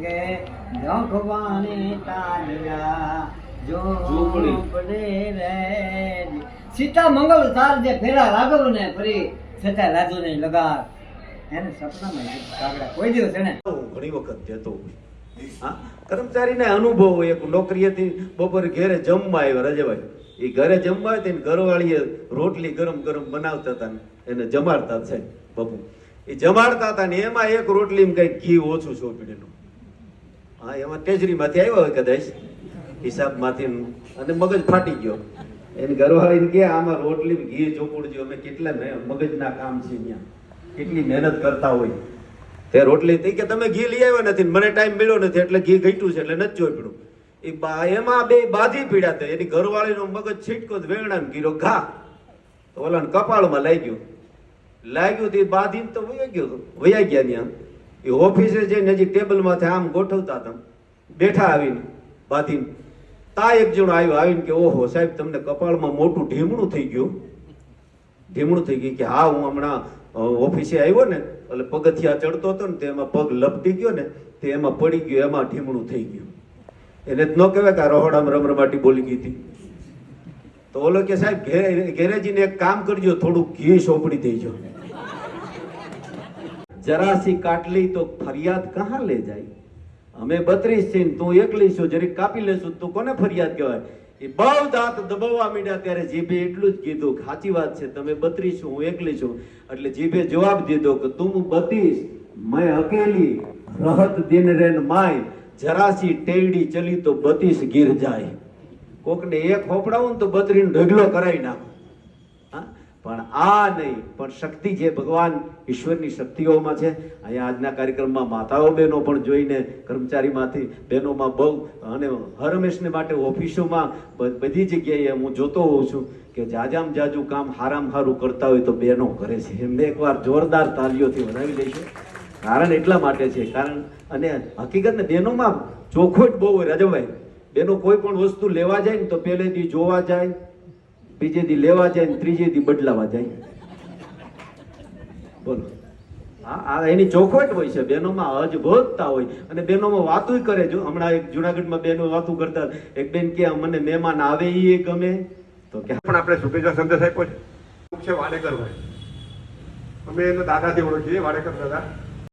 કે જોખવાણી તાલિયા જો પડે રે સીતા મંગલ સાર જે ફેરા રાઘવ ને ફરી છતાં રાજુ ને લગાર એને સપનામાં કાગડા કોઈ દિવસ એને ઘણી વખત જતો હા કર્મચારીને અનુભવ હોય. એક નોકરીએથી બપોરે ઘરે જમવા આવ્યા રજેભાઈ, એ ઘરે જમવા આવ્યા તેને ઘરવાળીએ રોટલી ગરમ ગરમ બનાવતા હતા ને એને જમાડતા છે બપુ, એ જમાડતા હતા ને એમાં એક રોટલીમાં કઈ ઘી ઓછું સોંપીડેલું, હા એમાં ટેજરીમાંથી આવ્યો હોય કદાચ હિસાબમાંથી અને મગજ ફાટી ગયો. એની ઘરવાળીને કે આમાં રોટલી ઘી ચોપડજો, અમે કેટલા મગજના કામ છે ત્યાં કેટલી મહેનત કરતા હોય. તે રોટલી થઈ કે તમે ઘી લઈ આવ્યા નથી, મને ટાઈમ મળ્યો નથી એટલે ઘી ઘટ્યું છે એટલે નથી ચોપડ્યું. એ એમાં બે બાધી પીડા થઈ, એની ઘરવાળીનો મગજ છીટકો વેગણા ગીરો ઘા તો ઓલાને કપાળમાં લાગ્યું તે બાધીને તો વયા ગયા ત્યાં. એ ઓફિસે જઈને હજી ટેબલમાંથી આમ ગોઠવતા હતા, બેઠા આવીને બાધીને તા એક જણો આવ્યો, આવીને કે ઓહો સાહેબ તમને કપાળમાં મોટું ઢીમણું થઈ ગયું કે હા હું હમણાં ઓફિસે આવ્યો ને એટલે પગથિયા ચડતો હતો ને તેમાં પગ લપટી ગયો ને તે એમાં પડી ગયો, એમાં ઢીમણું થઈ ગયું. એને જ ન કહેવાય કે આ રહોડામાં રમરમાટી બોલી ગઈ હતી. તો ઓલો કે સાહેબ ઘેરેજીને એક કામ કરજો, થોડું ઘી સોંપડી દેજો. જરાસી કાટલી તો ફરિયાદ કહા લે જાય, અમે 32 છે તું એકલી છું, જરીક કાપી લેશું તું કોને ફરિયાદ કહેવાય. એ બહુ દાંત દબાવવા માંડ્યા ત્યારે જીભે એટલું જ કીધું સાચી વાત છે તમે 32 છું હું એકલી છું. એટલે જીભે જવાબ દીધો કે તું 32 મેં અકેલી રહત દિન રેન માય, જરાસી ટેડી ચલી તો 32 ગીર જાય. કોકને એક હોપડાવું ને તો 32 નો ઢગલો કરાવી નાખો. પણ આ નહીં, પણ શક્તિ જે ભગવાન ઈશ્વરની શક્તિઓમાં છે. અહીંયા આજના કાર્યક્રમમાં માતાઓ બહેનો પણ જોઈને કર્મચારીમાંથી બહેનોમાં બહુ, અને હર હંમેશને માટે ઓફિસોમાં બધી જગ્યાએ હું જોતો હોઉં છું કે જાજામ જાજુ કામ હારામ હારું કરતા હોય તો બહેનો કરે છે. એમને એકવાર જોરદાર તાલીઓથી વધાવી લઈશું. કારણ એટલા માટે છે, કારણ અને હકીકતને બહેનોમાં ચોખવટ બહુ હોય રાજભાઈ. બહેનો કોઈ પણ વસ્તુ લેવા જાય ને તો પહેલેથી જોવા જાય, બીજે દી લેવા જાય ને ત્રીજે દી બદલાવા જાય. બોલો હા એની ચોખવટ હોય છે બહેનોમાં, અજભૂતતા હોય. અને બહેનોમાં વાતું કરે. જો હમણાં એક જુનાગઢમાં બહેનો વાતું કરતા, એક બેન કે મને મહેમાન આવે એ ગમે તો કે પણ આપણે શુભેચ્છા સંદેશ આપ્યો છે વાડેકર ભાઈ, અમે એને દાદાથી ઓળખીએ, વાડેકર દાદા.